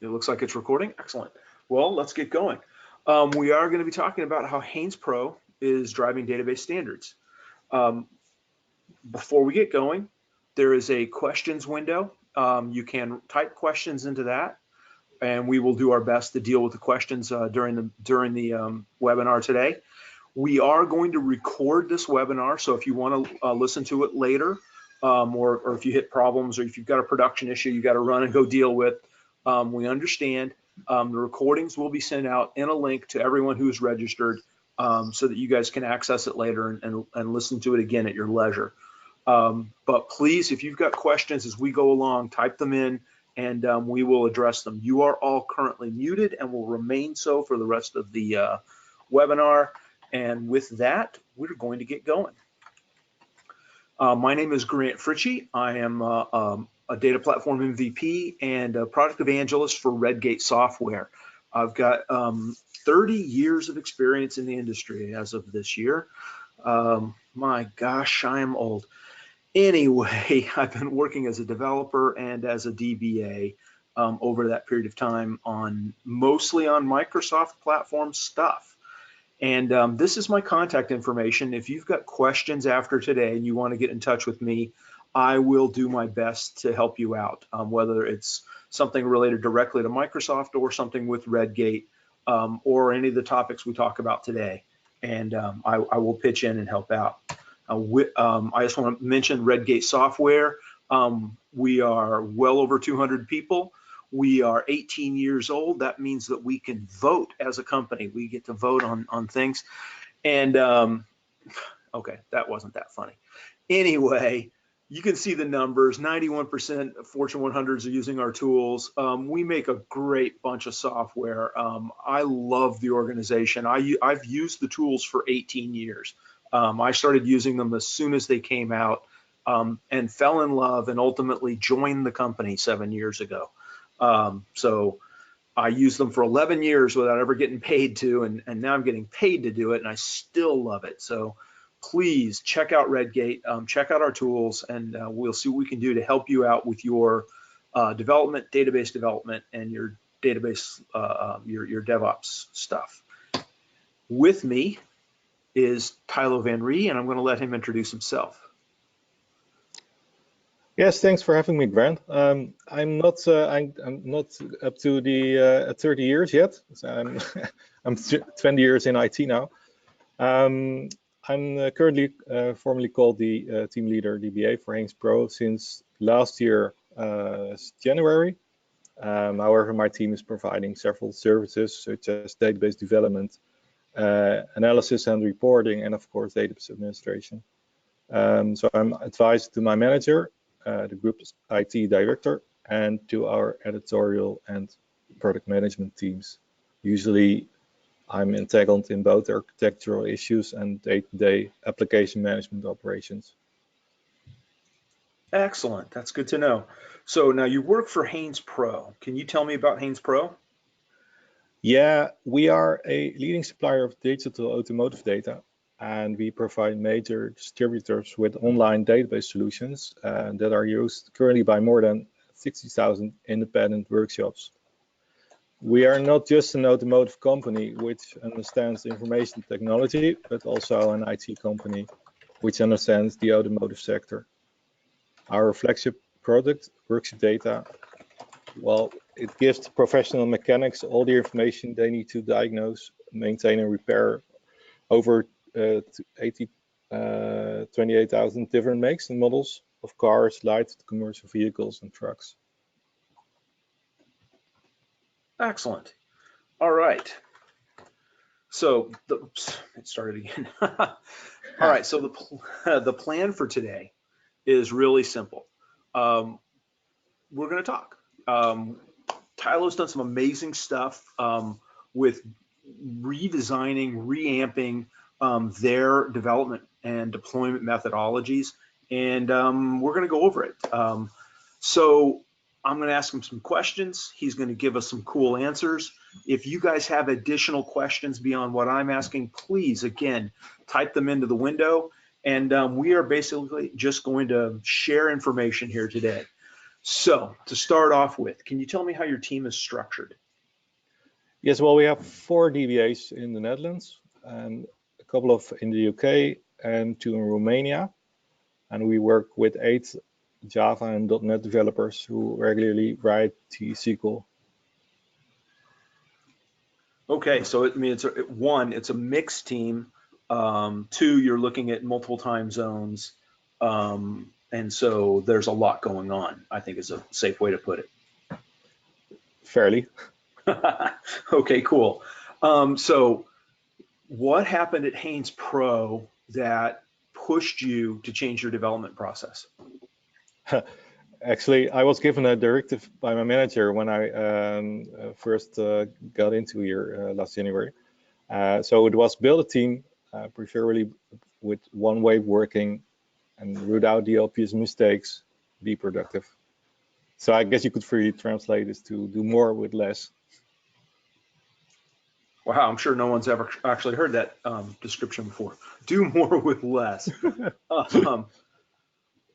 It looks like it's recording. Excellent. Well, let's get going. We are going to be talking about how Haynes Pro is driving database standards. Before we get going, there is a questions window. You can type questions into that, and we will do our best to deal with the questions during the webinar today. We are going to record this webinar, so if you want to listen to it later, or if you hit problems, or if you've got a production issue you got to run and go deal with, we understand. The recordings will be sent out in a link to everyone who is registered, so that you guys can access it later and listen to it again at your leisure. But please, if you've got questions as we go along, type them in, and we will address them. You are all currently muted and will remain so for the rest of the webinar. And with that, we're going to get going. My name is Grant Fritchey. I am a data platform MVP and a product evangelist for Redgate software. I've got 30 years of experience in the industry as of this year. My gosh, I am old. Anyway, I've been working as a developer and as a DBA over that period of time mostly on Microsoft platform stuff. And this is my contact information. If you've got questions after today and you want to get in touch with me, I will do my best to help you out, whether it's something related directly to Microsoft or something with Redgate, or any of the topics we talk about today. And I will pitch in and help out. I just want to mention Redgate software. We are well over 200 people. We are 18 years old. That means that we can vote as a company. We get to vote on things. And okay, that wasn't that funny. Anyway, you can see the numbers. 91% of Fortune 100s are using our tools. We make a great bunch of software. I love the organization. I've used the tools for 18 years. I started using them as soon as they came out, and fell in love and ultimately joined the company 7 years ago. So I used them for 11 years without ever getting paid to, and now I'm getting paid to do it, and I still love it. So please check out Redgate, check out our tools, and we'll see what we can do to help you out with your development, database development, and your database, your DevOps stuff. With me is Thailo van Ree, and I'm going to let him introduce himself. Yes, thanks for having me, Grant. I'm not up to the 30 years yet. So I'm 20 years in IT now. I'm currently formally called the Team Leader DBA for Haynes Pro since last year, January. However, my team is providing several services such as database development, analysis and reporting, and of course database administration. So I'm advised to my manager, the group's IT director, and to our editorial and product management teams. Usually I'm entangled in both architectural issues and day-to-day application management operations. Excellent, that's good to know. So now you work for Haynes Pro. Can you tell me about Haynes Pro? Yeah, we are a leading supplier of digital automotive data, and we provide major distributors with online database solutions that are used currently by more than 60,000 independent workshops. We are not just an automotive company which understands information technology, but also an IT company which understands the automotive sector. Our flagship product, Worksheet Data, well, it gives professional mechanics all the information they need to diagnose, maintain, and repair over 28,000 different makes and models of cars, light commercial vehicles, and trucks. Excellent. All right. So it started again. All right. So the plan for today is really simple. We're going to talk. Thailo's done some amazing stuff with redesigning, reamping their development and deployment methodologies, and we're going to go over it. So I'm going to ask him some questions. He's going to give us some cool answers. If you guys have additional questions beyond what I'm asking, please, again, type them into the window. And we are basically just going to share information here today. So to start off with, can you tell me how your team is structured? Yes, well, we have 4 DBAs in the Netherlands, and a couple of in the UK, and 2 in Romania. And we work with 8 Java and .NET developers who regularly write T-SQL. Okay, so I mean, it's a mixed team. 2, you're looking at multiple time zones, and so there's a lot going on, I think is a safe way to put it. Fairly. Okay, cool. So what happened at Haynes Pro that pushed you to change your development process? Actually, I was given a directive by my manager when I first got into here last January. So it was build a team, preferably with one way of working, and root out the obvious mistakes, be productive. So I guess you could freely translate this to do more with less. Wow, I'm sure no one's ever actually heard that description before. Do more with less.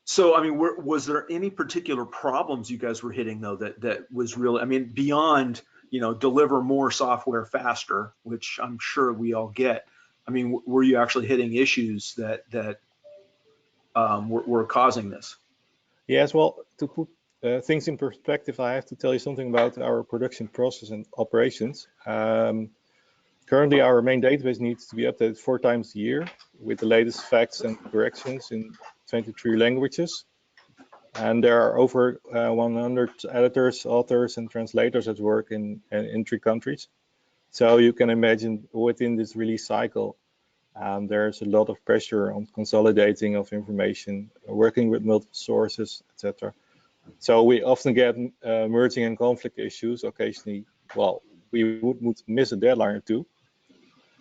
So, I mean, was there any particular problems you guys were hitting though that was really, I mean, beyond, you know, deliver more software faster, which I'm sure we all get. I mean, were you actually hitting issues that were causing this? Yes, well, to put things in perspective, I have to tell you something about our production process and operations. Currently, our main database needs to be updated 4 times a year with the latest facts and corrections in 23 languages. And there are over 100 editors, authors, and translators at work in 3 countries. So you can imagine within this release cycle, there's a lot of pressure on consolidating of information, working with multiple sources, etc. So we often get merging and conflict issues occasionally. Well, we would miss a deadline or 2.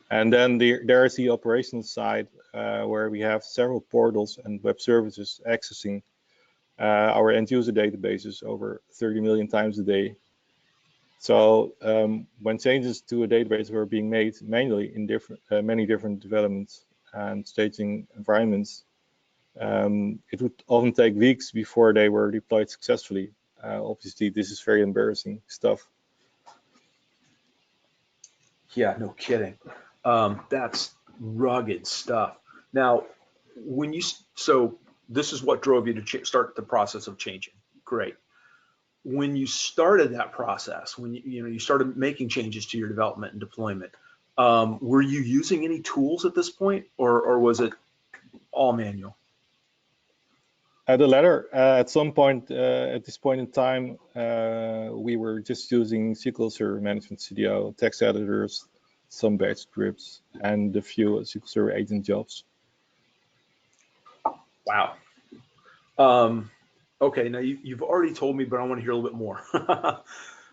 And then there is the operational side where we have several portals and web services accessing our end user databases over 30 million times a day. So when changes to a database were being made manually in many different developments and staging environments, it would often take weeks before they were deployed successfully. Obviously, this is very embarrassing stuff. Yeah, no kidding. That's rugged stuff. Now, so this is what drove you to start the process of changing. Great. When you started that process, when you started making changes to your development and deployment, were you using any tools at this point, or was it all manual? The latter. At some point, at this point in time, we were just using SQL Server Management CDO, text editors, some batch scripts, and a few SQL Server agent jobs. Wow. Okay, now you've already told me, but I want to hear a little bit more.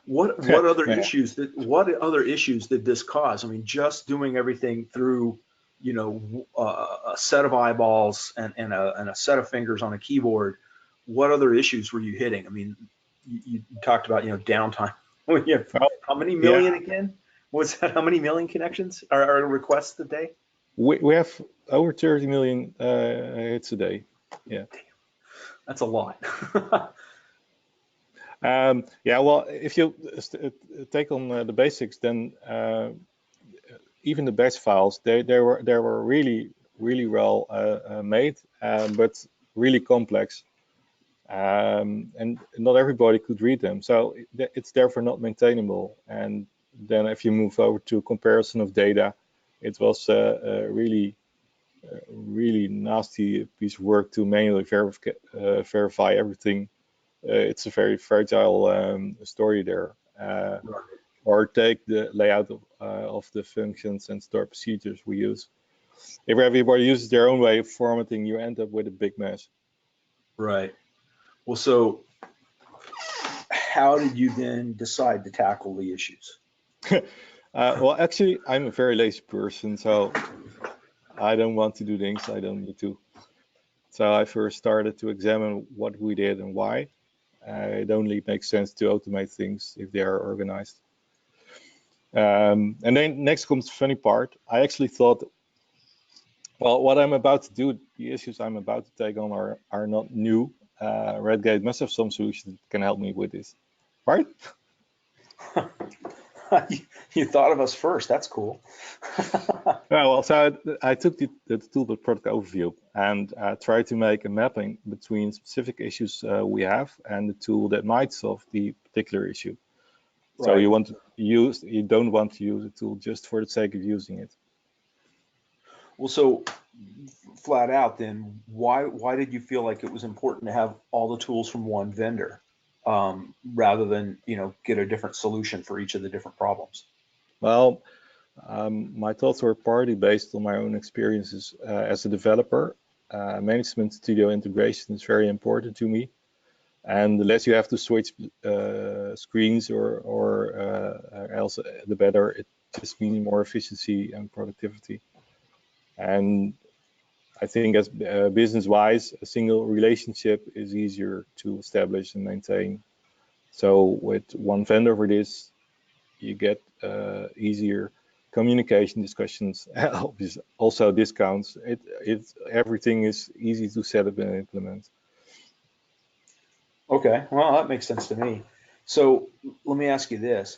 What other issues did this cause? I mean, just doing everything through, a set of eyeballs and a set of fingers on a keyboard. What other issues were you hitting? I mean, you talked about downtime. How many million again? What's that? How many million connections or requests a day? We have over 30 million hits a day. Yeah. That's a lot. Yeah, well, if you take on the basics, then even the batch files, they were really well made, but really complex, and not everybody could read them. So it's therefore not maintainable. And then if you move over to comparison of data, it was really nasty piece of work to manually verify everything. It's a very fragile story there. Or take the layout of the functions and stored procedures we use. If everybody uses their own way of formatting, you end up with a big mess. Right. Well, so how did you then decide to tackle the issues? Well, actually, I'm a very lazy person, so I don't want to do things I don't need to. So I first started to examine what we did and why. It only makes sense to automate things if they are organized. And then next comes the funny part. I actually thought, well, what I'm about to do, the issues I'm about to take on are not new. Redgate must have some solution that can help me with this, right? You thought of us first. That's cool. Well, so I took the toolbot product overview and tried to make a mapping between specific issues we have and the tool that might solve the particular issue. Right. So you don't want to use a tool just for the sake of using it. Well, so flat out, then why did you feel like it was important to have all the tools from one vendor, rather than get a different solution for each of the different problems? Well, my thoughts were partly based on my own experiences as a developer. Management studio integration is very important to me, and the less you have to switch screens or else the better. It just means more efficiency and productivity. And I think as business-wise, a single relationship is easier to establish and maintain. So with one vendor for this, you get easier communication discussions, also discounts. Everything is easy to set up and implement. Okay, well, that makes sense to me. So let me ask you this.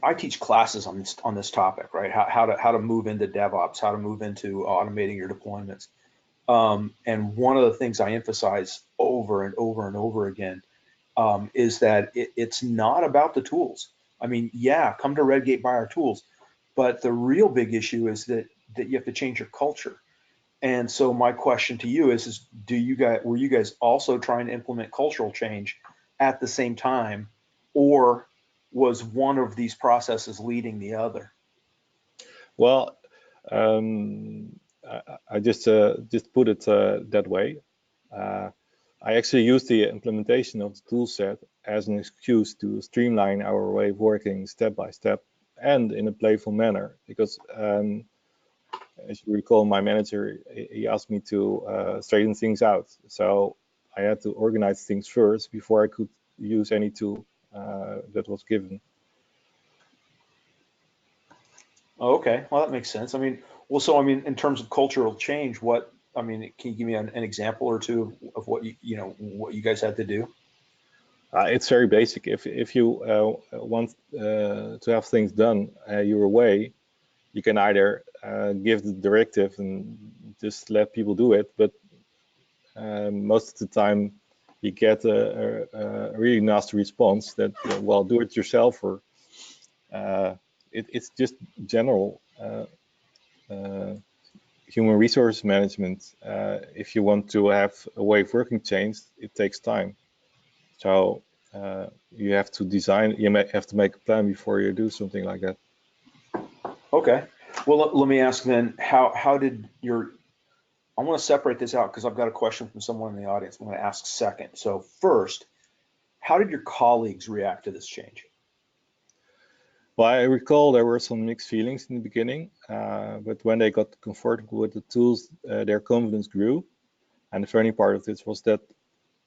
I teach classes on this topic, right? How to move into DevOps, how to move into automating your deployments. And one of the things I emphasize over and over and over again is that it's not about the tools. I mean, yeah, come to Redgate, buy our tools, but the real big issue is that you have to change your culture. And so my question to you is were you guys also trying to implement cultural change at the same time, or was one of these processes leading the other? Well, I just put it that way. I actually used the implementation of the tool set as an excuse to streamline our way of working step by step and in a playful manner, because as you recall, my manager, he asked me to straighten things out. So I had to organize things first before I could use any tool that was given. Oh, okay, well, that makes sense. I mean, in terms of cultural change, can you give me an example or two of what you guys had to do? It's very basic. If you want to have things done your way, you can either give the directive and just let people do it, but most of the time you get a really nasty response that, well, do it yourself, or it's just general human resource management. If you want to have a way of working changed, it takes time. So you have to design, you have to make a plan before you do something like that. Okay. Well, let me ask then, how did I want to separate this out because I've got a question from someone in the audience I'm going to ask second. So first, how did your colleagues react to this change? Well, I recall there were some mixed feelings in the beginning, but when they got comfortable with the tools, their confidence grew. And the funny part of this was that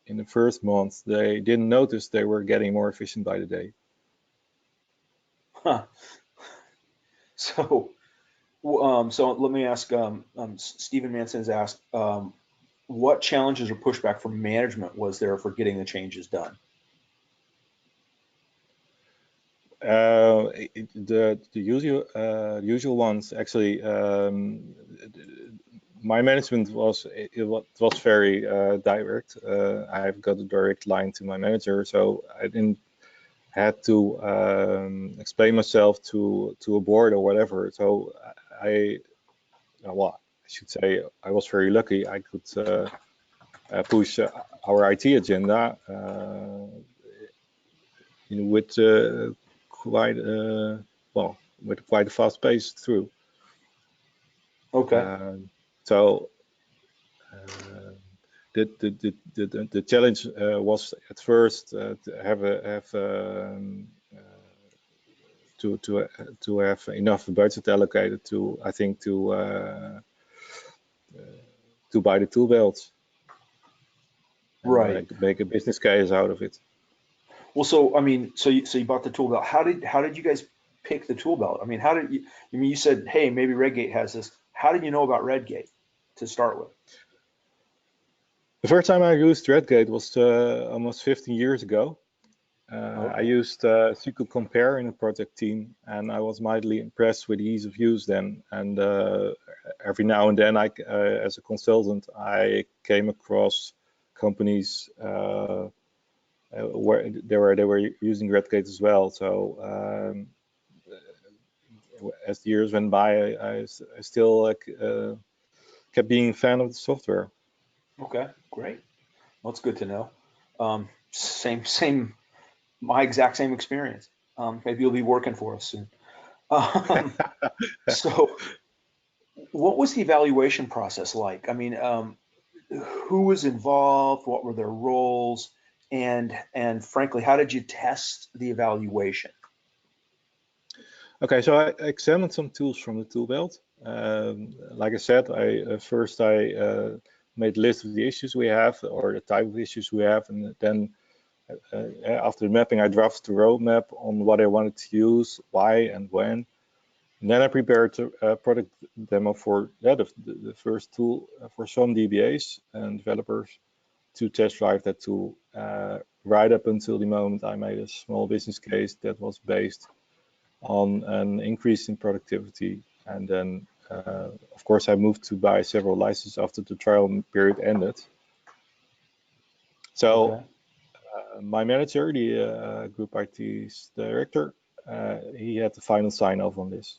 in the first month, they didn't notice they were getting more efficient by the day. Huh. So let me ask, Stephen Manson has asked, what challenges or pushback from management was there for getting the changes done? The usual ones, actually. My management was very direct. I've got a direct line to my manager, so I didn't had to explain myself to a board or whatever. So I should say I was very lucky. I could push our IT agenda with quite with quite a fast pace through. Okay. So the challenge was at first to have enough budget allocated to, I think, to buy the tool belts, right, make a business case out of it. Well, so I mean, so you bought the tool belt. How did you guys pick the tool belt? I mean, how did you? I mean, you said, hey, maybe Redgate has this. How did you know about Redgate to start with? The first time I used Redgate was almost 15 years ago. I used SQL Compare in a project team, and I was mightily impressed with the ease of use then. And every now and then, as a consultant, I came across companies where they were using Redgate as well. So as the years went by, I still kept being a fan of the software. Okay, great. Well, it's good to know. Same, my exact same experience. Maybe you'll be working for us soon. So, what was the evaluation process like? I mean, who was involved? What were their roles? And frankly, how did you test the evaluation? Okay, so I examined some tools from the tool belt. Like I said, first I made a list of the issues we have or the type of issues we have, and then after the mapping, I drafted a roadmap on what I wanted to use, why and when. And then I prepared a product demo for the first tool for some DBAs and developers to test drive that tool right up until the moment I made a small business case that was based on an increase in productivity. And then, of course, I moved to buy several licenses after the trial period ended. So Okay. My manager, the group IT's director, he had the final sign off on this.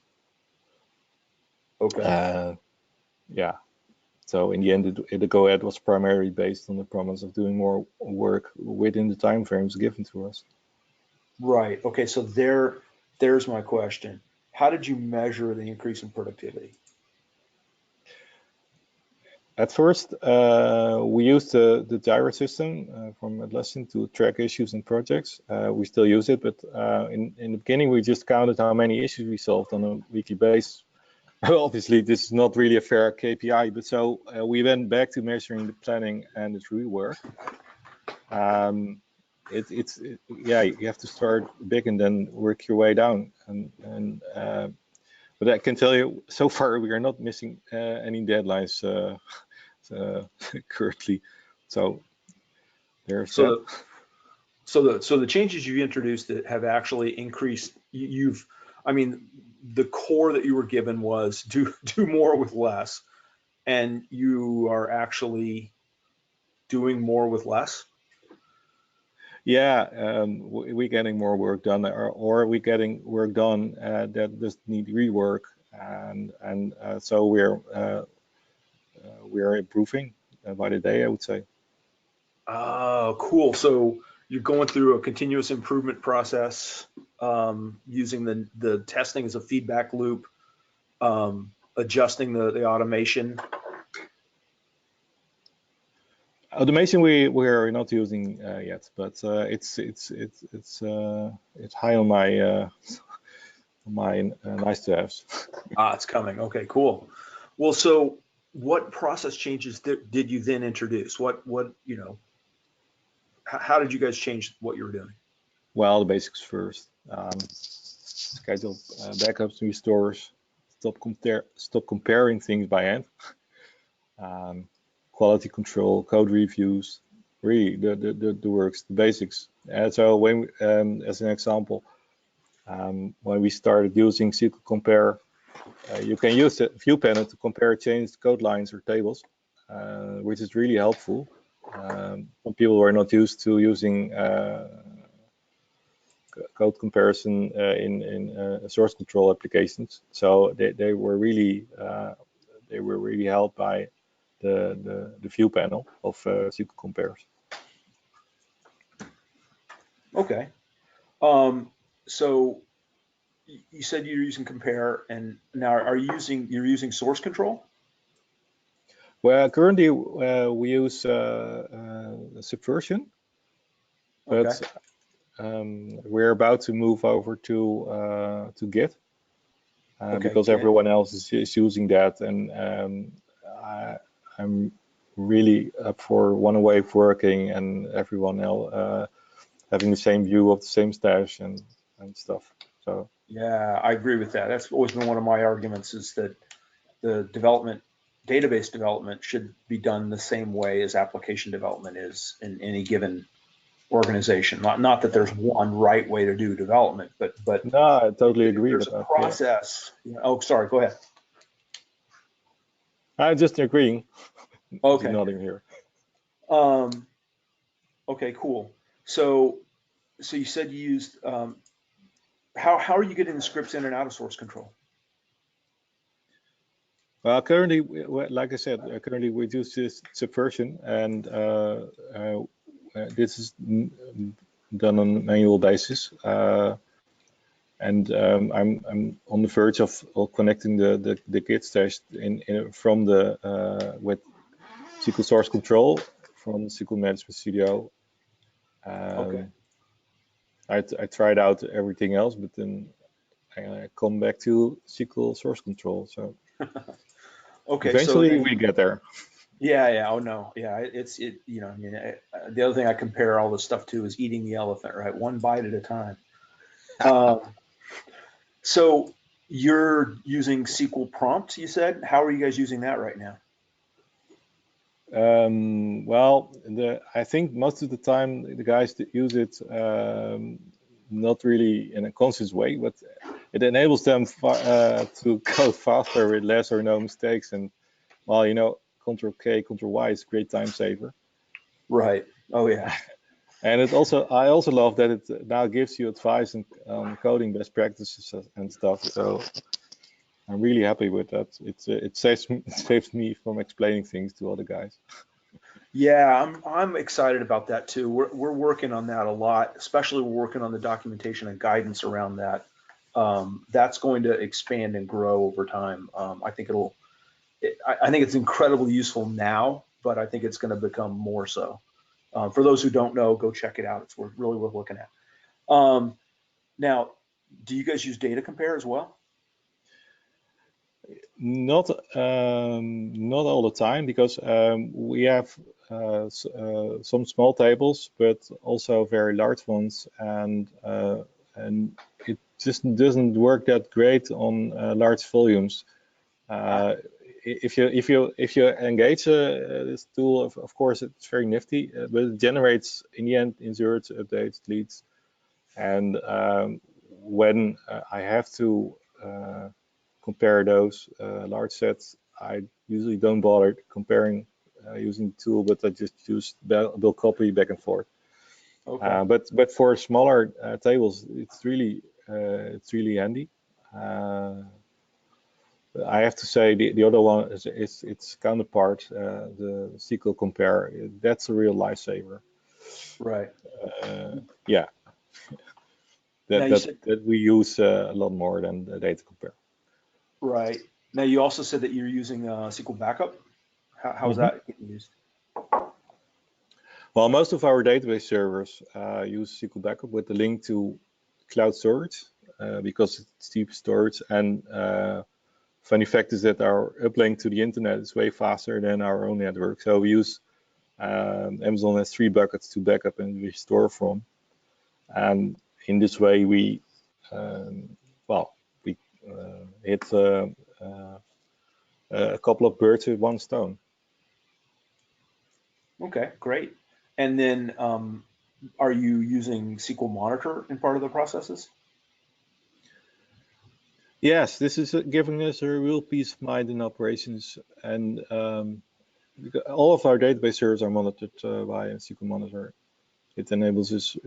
Okay. Yeah. So in the end, the go-ahead was primarily based on the promise of doing more work within the timeframes given to us. Right. Okay. So there's my question. How did you measure the increase in productivity? At first, we used the Jira system from Atlassian to track issues and projects. We still use it, but in the beginning, we just counted how many issues we solved on a weekly basis. Obviously, this is not really a fair KPI, but so we went back to measuring the planning and the rework. Yeah, you have to start big and then work your way down. But I can tell you, so far we are not missing any deadlines currently. So there's that. So the changes you've introduced that have actually increased. I mean, the core that you were given was do more with less, and you are actually doing more with less. Yeah, we're getting more work done, or we're getting work done that just need rework, and so we're improving by the day, I would say. Oh, cool. So you're going through a continuous improvement process, using the testing as a feedback loop, adjusting the automation. Automation we're not using yet, but it's high on my nice to haves. It's coming. Okay, cool. Well, so what process changes did you then introduce? How did you guys change what you were doing? Well, the basics first. Schedule backups, restores, stop comparing things by hand. Quality control, code reviews, really the works, the basics. So when, as an example, when we started using SQL Compare, you can use the view panel to compare changed code lines or tables, which is really helpful. Some people were not used to using code comparison in source control applications, so they were really helped by the view panel of SQL Compares. Okay. So you said you're using compare, and now you're using source control? Well, currently we use Subversion, but we're about to move over to Git because everyone else is using that, and I'm really up for one way of working and everyone else having the same view of the same stash and stuff. So yeah, I agree with that. That's always been one of my arguments, is that the development database development should be done the same way as application development is in any given organization. Not that there's one right way to do development, but No, I totally agree there's with a that. process. Oh, sorry, go ahead. I'm just agreeing. Okay. Nodding here. Okay, cool. So you said you used, how are you getting the scripts in and out of source control? Well, currently, like I said, currently we use this subversion, and this is done on a manual basis. And I'm on the verge of connecting the Git stash from the with SQL source control from SQL Management Studio. Okay. I tried out everything else, but then I come back to SQL source control. So Okay. eventually So we get there. yeah. Oh no. Yeah. You know, I mean, the other thing I compare all this stuff to is eating the elephant, right? One bite at a time. So you're using SQL prompts, you said. How are you guys using that right now? Well, I think most of the time the guys that use it not really in a conscious way, but it enables them to code faster with less or no mistakes. And well, you know, Control K, Control Y is a great time saver. Right. Oh yeah. And I also love that it now gives you advice on coding best practices and stuff. So I'm really happy with that. It saves me from explaining things to other guys. Yeah, I'm excited about that too. We're working on that a lot, especially we're working on the documentation and guidance around that. That's going to expand and grow over time. I think I think it's incredibly useful now, but I think it's going to become more so. For those who don't know, go check it out. It's really worth looking at. Now, do you guys use data compare as well? Not all the time, because we have some small tables, but also very large ones, and it just doesn't work that great on large volumes. If you engage this tool, of course it's very nifty, but it generates in the end inserts, updates, deletes, and when I have to compare those large sets, I usually don't bother comparing using the tool, but I just use build copy back and forth. Okay. But for smaller tables, it's really handy. I have to say the other one is its counterpart, the SQL compare. That's a real lifesaver. Right. Yeah. Now that we use a lot more than the data compare. Right. Now you also said that you're using SQL backup. How's that getting used? Well, most of our database servers use SQL backup with the link to cloud storage because it's cheap storage. And funny fact is that our uplink to the internet is way faster than our own network. So we use Amazon S3 buckets to backup and restore from. And in this way, we hit a couple of birds with one stone. Okay, great. And then are you using SQL Monitor in part of the processes? Yes, this is giving us a real peace of mind in operations, and all of our database servers are monitored by SQL Monitor. It enables us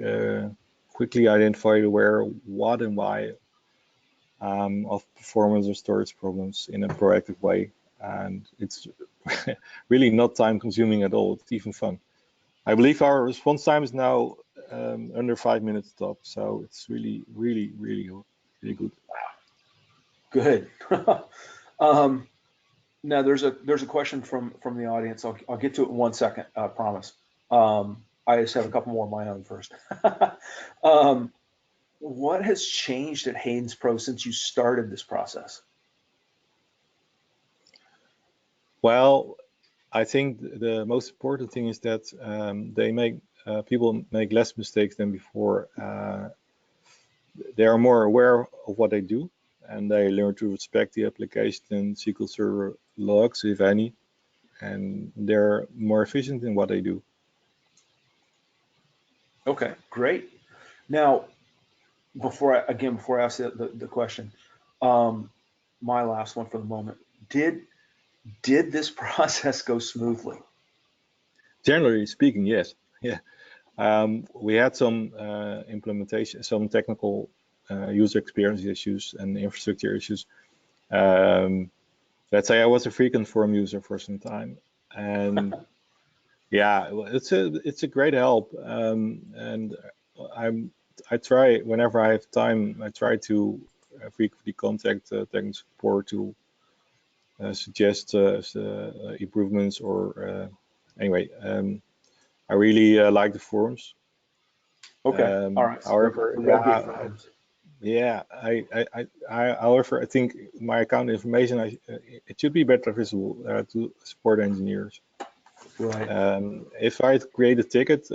quickly identify where, what, and why of performance or storage problems in a proactive way, and it's really not time-consuming at all. It's even fun. I believe our response time is now under 5 minutes top, so it's really good. Good. Now there's a question from the audience. I'll get to it in 1 second. I promise. I just have a couple more of my own first. What has changed at Haynes Pro since you started this process? Well, I think the most important thing is that people make less mistakes than before. They are more aware of what they do, and they learn to respect the application and SQL Server logs, if any, and they're more efficient in what they do. Okay, great. Now, before I ask the question, my last one for the moment, did this process go smoothly? Generally speaking, yes. Yeah. We had some implementation, some technical user experience issues and infrastructure issues. Let's say I was a frequent forum user for some time, and yeah, it's a great help. And I try whenever I have time, I try to frequently contact technical support to suggest improvements or anyway. I really like the forums. Okay, all right. However, The Redgate forums. yeah, however, I think my account information, it should be better visible to support engineers. Right. If I create a ticket,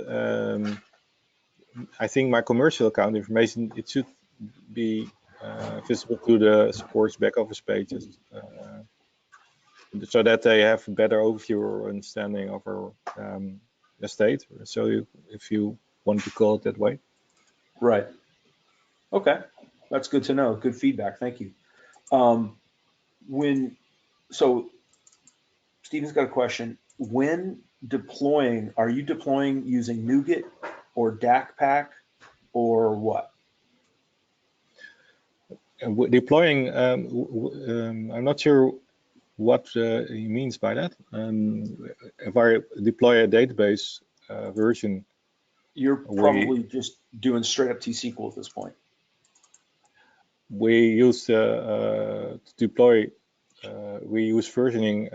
I think my commercial account information, it should be visible to the support's back office pages, so that they have a better overview or understanding of our estate. So if you want to call it that way. Right. Okay, that's good to know. Good feedback. Thank you. So Stephen's got a question. When deploying, are you deploying using NuGet or DACPack or what? Deploying, I'm not sure what he means by that. If I deploy a database version, You're probably just doing straight up T-SQL at this point. We use to deploy. We use versioning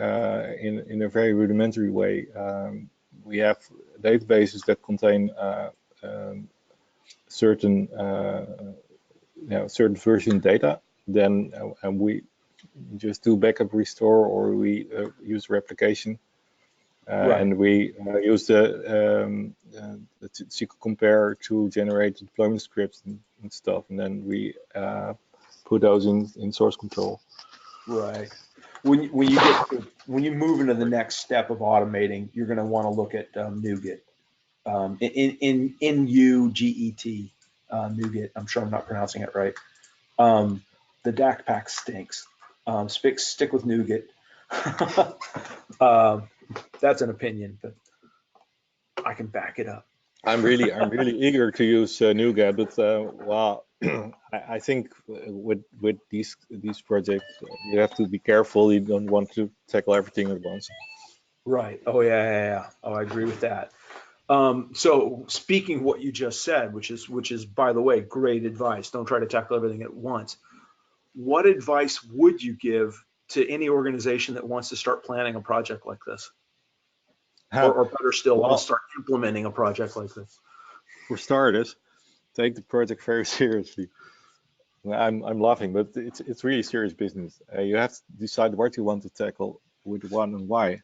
in a very rudimentary way. We have databases that contain certain certain version data. Then we just do backup restore, or we use replication, right. And we use the SQL compare to generate deployment scripts and stuff, and then we put those in source control. Right. When you move into the next step of automating, you're going to want to look at NuGet, in NuGet, NuGet. I'm sure I'm not pronouncing it right. The DACPack stinks. Stick with NuGet. That's an opinion, but I can back it up. I'm really eager to use NuGet, but wow, I think with these projects, you have to be careful. You don't want to tackle everything at once. Right. Oh yeah. Oh, I agree with that. So speaking of what you just said, which is by the way, great advice. Don't try to tackle everything at once. What advice would you give to any organization that wants to start planning a project like this? Or better still, wants to start implementing a project like this? For starters, take the project very seriously. I'm laughing, but it's really serious business. You have to decide what you want to tackle with what and why.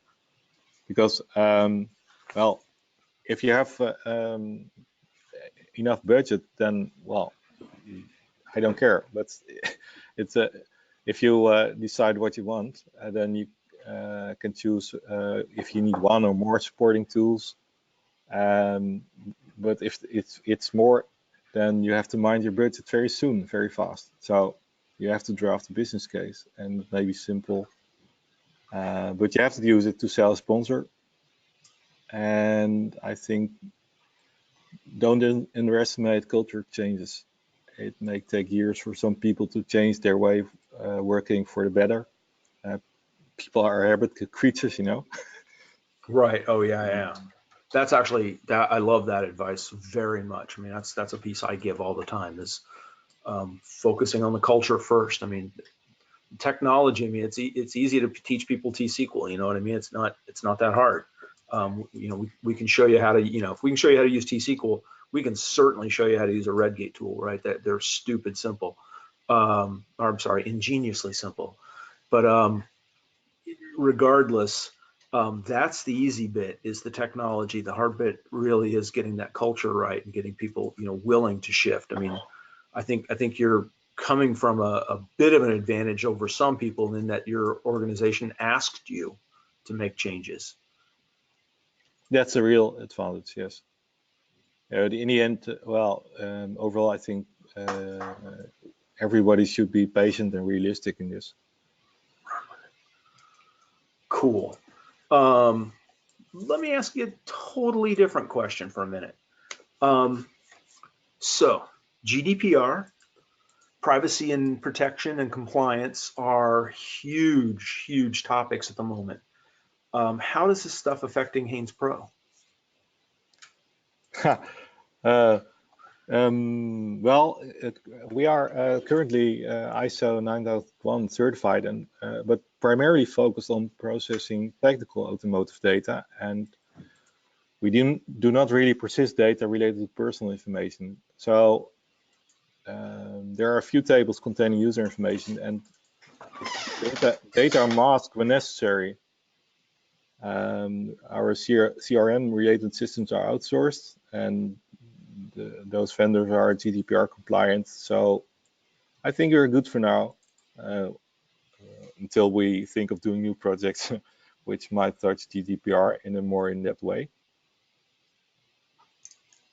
Because, well, if you have enough budget, then, well, I don't care. But if you decide what you want, then you can choose if you need one or more supporting tools. But if it's more, then you have to mind your budget very soon, very fast. So you have to draft a business case, and it may be simple, but you have to use it to sell a sponsor. And I think don't underestimate culture changes. It may take years for some people to change their way of working for the better. People are habit creatures, you know. Right. Oh yeah. That's actually I love that advice very much. I mean, that's a piece I give all the time, is focusing on the culture first. I mean, technology. I mean, it's easy to teach people T-SQL. You know what I mean? It's not that hard. You know, we can show you how to. You know, if we can show you how to use T-SQL, we can certainly show you how to use a Redgate tool. Right? They're stupid simple. Or I'm sorry, ingeniously simple. But regardless. That's the easy bit, is the technology. The hard bit really is getting that culture right and getting people, you know, willing to shift. I mean, I think you're coming from a bit of an advantage over some people in that your organization asked you to make changes. That's a real advantage, yes. In the end, well, overall, I think everybody should be patient and realistic in this. Cool. Let me ask you a totally different question for a minute. So GDPR, privacy and protection and compliance are huge, huge topics at the moment. How is this stuff affecting Haynes Pro? Well, we are currently ISO 9001 certified, and but primarily focused on processing technical automotive data, and we do not really persist data related to personal information. So there are a few tables containing user information, and data are masked when necessary. Our CRM related systems are outsourced, and those vendors are GDPR compliant. So I think we're good for now, until we think of doing new projects which might touch GDPR in a more in-depth way.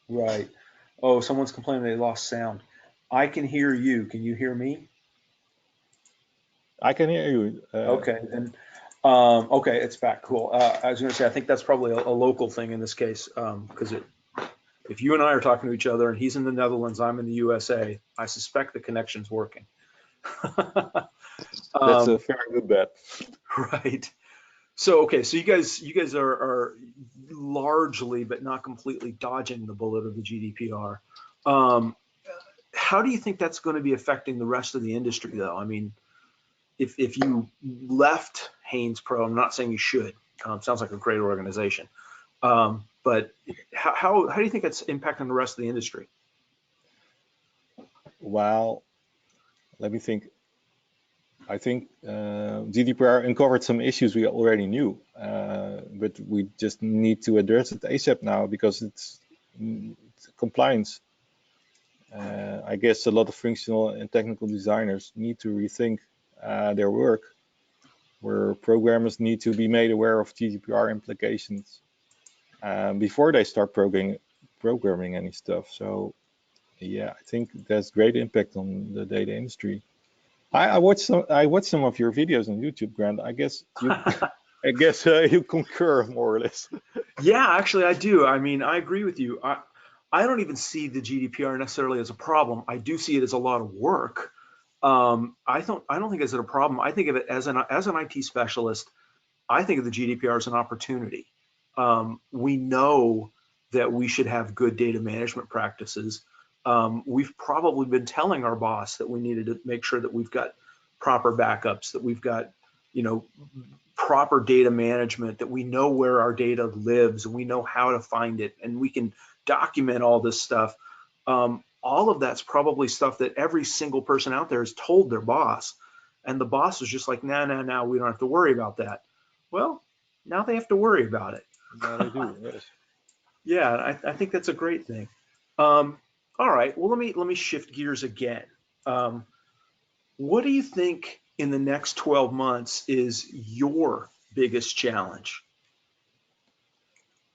Right. Oh, someone's complaining they lost sound. I can hear you. Can you hear me? I can hear you. Okay, then. Okay, it's back. Cool. I was going to say, I think that's probably a local thing in this case, because if you and I are talking to each other and he's in the Netherlands, I'm in the USA, I suspect the connection's working. That's a very good bet. Right. So, okay, so you guys are largely, but not completely, dodging the bullet of the GDPR. How do you think that's going to be affecting the rest of the industry, though? I mean, if you left Haynes Pro, I'm not saying you should. Sounds like a great organization, but how do you think that's impacting the rest of the industry? Well, let me think. I think GDPR uncovered some issues we already knew, but we just need to address it ASAP now because it's compliance. I guess a lot of functional and technical designers need to rethink their work, where programmers need to be made aware of GDPR implications before they start programming any stuff. So yeah, I think there's great impact on the data industry. I watched some of your videos on YouTube, Grant. I guess you concur more or less. Yeah, actually, I do. I mean, I agree with you. I don't even see the GDPR necessarily as a problem. I do see it as a lot of work. I don't think it's a problem. I think of it as an IT specialist. I think of the GDPR as an opportunity. We know that we should have good data management practices. We've probably been telling our boss that we needed to make sure that we've got proper backups, that we've got, proper data management, that we know where our data lives and we know how to find it and we can document all this stuff. All of that's probably stuff that every single person out there has told their boss. And the boss is just like, no, we don't have to worry about that. Well, now they have to worry about it. Yeah, they do, yes. Yeah, I think that's a great thing. All right, well, let me shift gears again. What do you think in the next 12 months is your biggest challenge?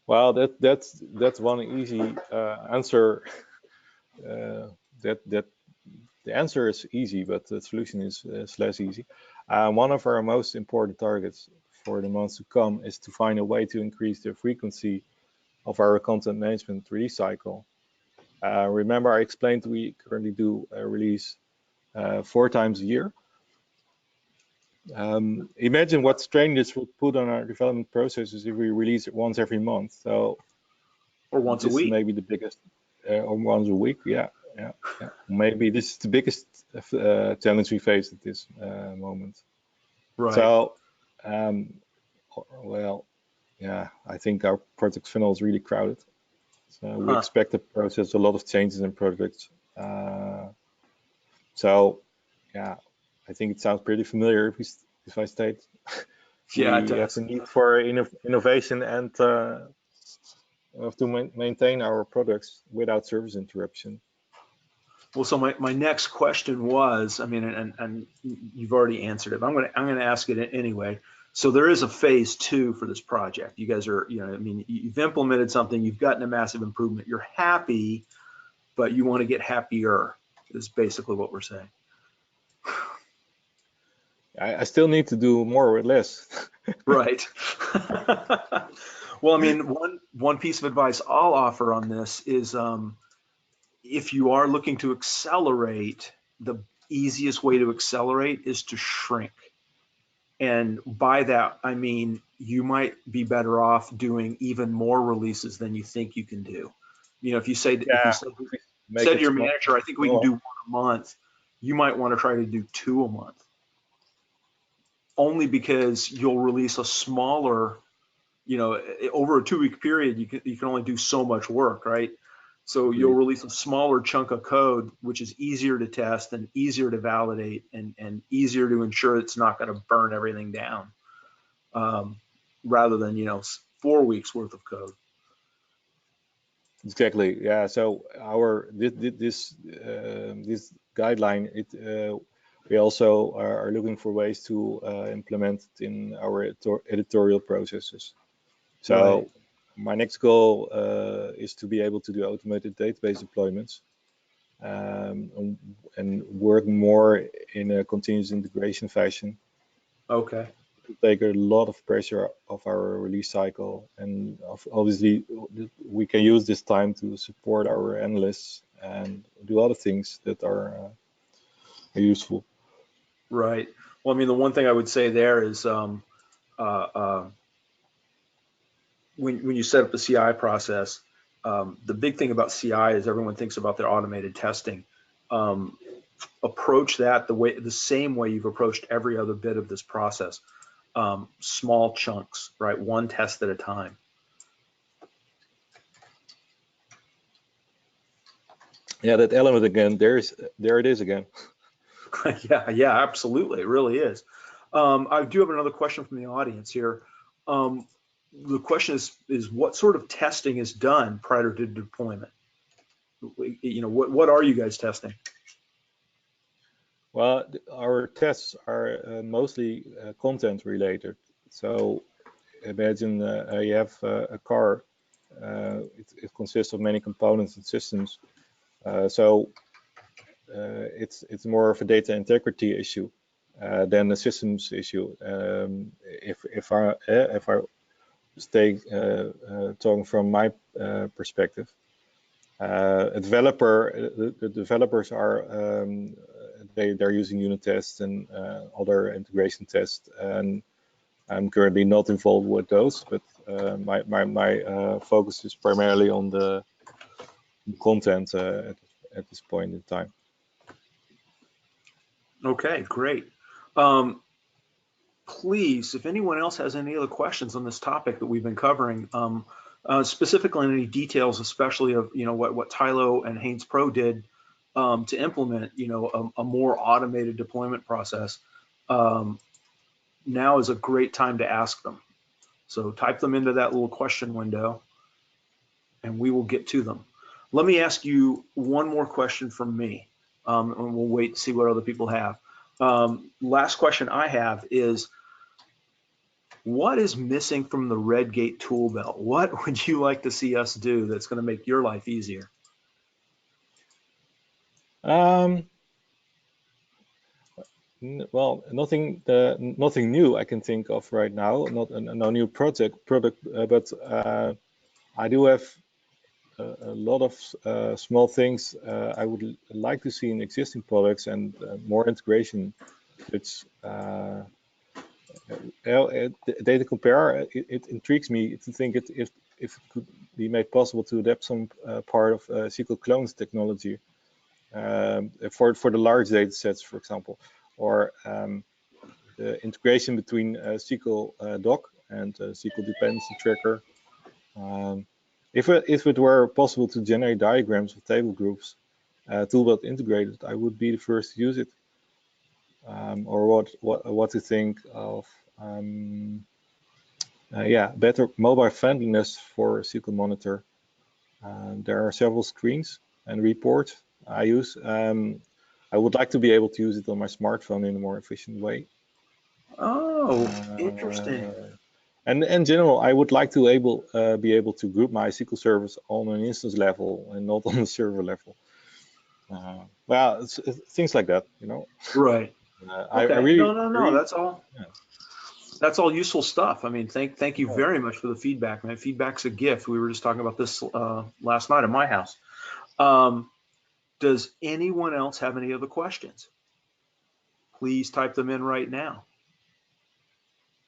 Well, that's one easy answer. That the answer is easy, but the solution is less easy. One of our most important targets for the months to come is to find a way to increase the frequency of our content management release cycle. Remember, I explained we currently do a release 4 times a year. Imagine what strain this would put on our development processes if we release it once every month. So, or once a week, maybe the biggest, or once a week. Yeah. Maybe this is the biggest challenge we face at this moment. Right. So, well, yeah, I think our project funnel is really crowded. So we expect to process a lot of changes in projects. So, yeah, I think it sounds pretty familiar if I state. Yeah, we have the need for innovation and have to maintain our products without service interruption. Well, so my next question was, I mean, and you've already answered it, but I'm gonna ask it anyway. So there is a phase 2 for this project. You guys are, I mean, you've implemented something, you've gotten a massive improvement, you're happy, but you want to get happier, is basically what we're saying. I still need to do more with less. Right. Well, I mean, one piece of advice I'll offer on this is, if you are looking to accelerate, the easiest way to accelerate is to shrink. And by that, I mean, you might be better off doing even more releases than you think you can do. If you say, if you said to your manager, I think we can do 1 a month, you might want to try to do 2 a month. Only because you'll release a smaller, over a 2-week period, you can only do so much work, right? So you'll release a smaller chunk of code, which is easier to test and easier to validate and easier to ensure it's not going to burn everything down, rather than 4 weeks worth of code. Exactly. Yeah. So this guideline, we also are looking for ways to implement it in our editorial processes. So my next goal is to be able to do automated database deployments, and work more in a continuous integration fashion. Okay. To take a lot of pressure off our release cycle, and obviously we can use this time to support our analysts and do other things that are useful. Right. Well, I mean, the one thing I would say there is, when you set up the CI process, the big thing about CI is everyone thinks about their automated testing. Approach that the same way you've approached every other bit of this process. Small chunks, right? One test at a time. Yeah, that element again. There it is again. Yeah, absolutely. It really is. I do have another question from the audience here. The question is what sort of testing is done prior to deployment? What are you guys testing? Well, our tests are mostly content related. So imagine you have a car. It consists of many components and systems. So it's more of a data integrity issue than a systems issue. If I stay talking from my perspective, the developers are they're using unit tests and other integration tests, and I'm currently not involved with those, but my focus is primarily on the content at this point in time. Okay, great. Please, if anyone else has any other questions on this topic that we've been covering, specifically on any details, especially of what Thailo and Haynes Pro did to implement a more automated deployment process, now is a great time to ask them. So type them into that little question window and we will get to them. Let me ask you one more question from me, and we'll wait to see what other people have. Last question I have is, what is missing from the Redgate tool belt? What would you like to see us do that's going to make your life easier? Well, nothing new I can think of right now. No new product, but I do have a lot of small things I would like to see in existing products, and more integration. It's data compare. It intrigues me to think if it could be made possible to adapt some part of SQL clones technology for the large data sets, for example, or the integration between SQL doc and SQL dependency tracker. If it were possible to generate diagrams of table groups, toolbelt integrated, I would be the first to use it. Or what to think of? Yeah, better mobile friendliness for SQL Monitor. There are several screens and reports. I use. I would like to be able to use it on my smartphone in a more efficient way. Oh, interesting. And in general, I would like to be able to group my SQL servers on an instance level and not on the server level. Well, it's things like that, you know. Right. I Okay. really, No. That's all. yeah. That's all useful stuff. I mean, thank you very much for the feedback, man. Feedback's a gift. We were just talking about this last night at my house. Does anyone else have any other questions? Please type them in right now.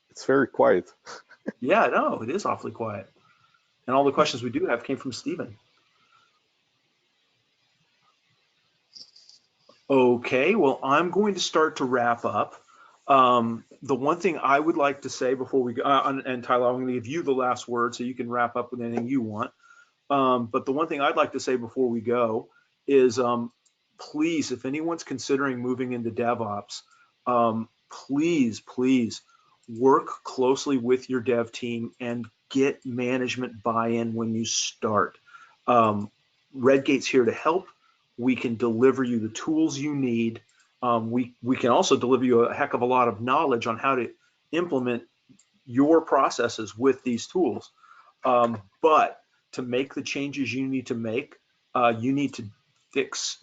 It's very quiet. Yeah, no, it is awfully quiet. And all the questions we do have came from Stephen. Okay, well, I'm going to start to wrap up. The one thing I would like to say before we go, and Tyler, I'm going to give you the last word so you can wrap up with anything you want. But the one thing I'd like to say before we go is please, if anyone's considering moving into DevOps, please work closely with your dev team and get management buy-in when you start. Redgate's here to help. We can deliver you the tools you need. We can also deliver you a heck of a lot of knowledge on how to implement your processes with these tools. But to make the changes you need to make, you need to fix,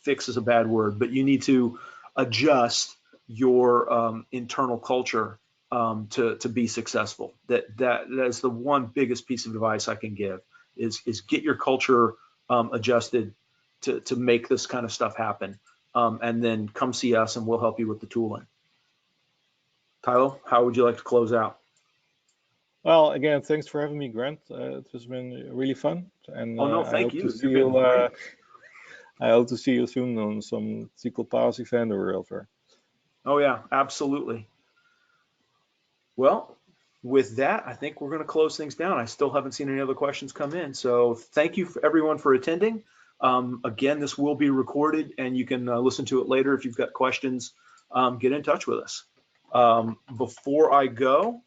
fix is a bad word, but you need to adjust your internal culture to be successful. That is the one biggest piece of advice I can give is get your culture adjusted to make this kind of stuff happen. And then come see us and we'll help you with the tooling. Thailo, how would you like to close out? Well, again, thanks for having me, Grant. It has been really fun, and Oh no, I thank hope you. to see you. I hope to see you soon on some SQL Pass event or elsewhere. Oh yeah, absolutely. Well, with that, I think we're going to close things down. I still haven't seen any other questions come in, so thank you for everyone for attending. Again, this will be recorded, and you can listen to it later. If you've got questions, get in touch with us. Before I go,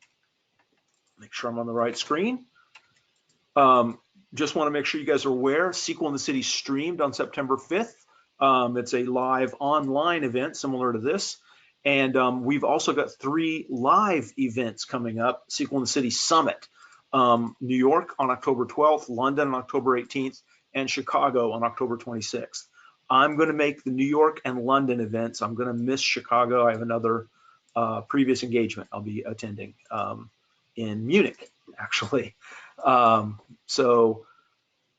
make sure I'm on the right screen. Just want to make sure you guys are aware, SQL in the City streamed on September 5th. It's a live online event similar to this. And we've also got 3 live events coming up. SQL in the City Summit, New York on October 12th, London on October 18th, and Chicago on October 26th. I'm going to make the New York and London events. I'm going to miss Chicago. I have another previous engagement I'll be attending in Munich, actually. So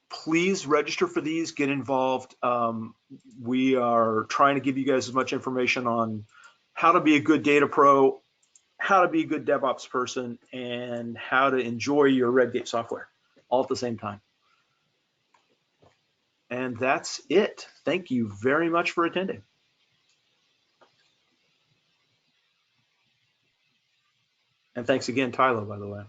please register for these, get involved. We are trying to give you guys as much information on how to be a good data pro, how to be a good DevOps person, and how to enjoy your Redgate software all at the same time. And that's it. Thank you very much for attending. And thanks again, Thailo, by the way.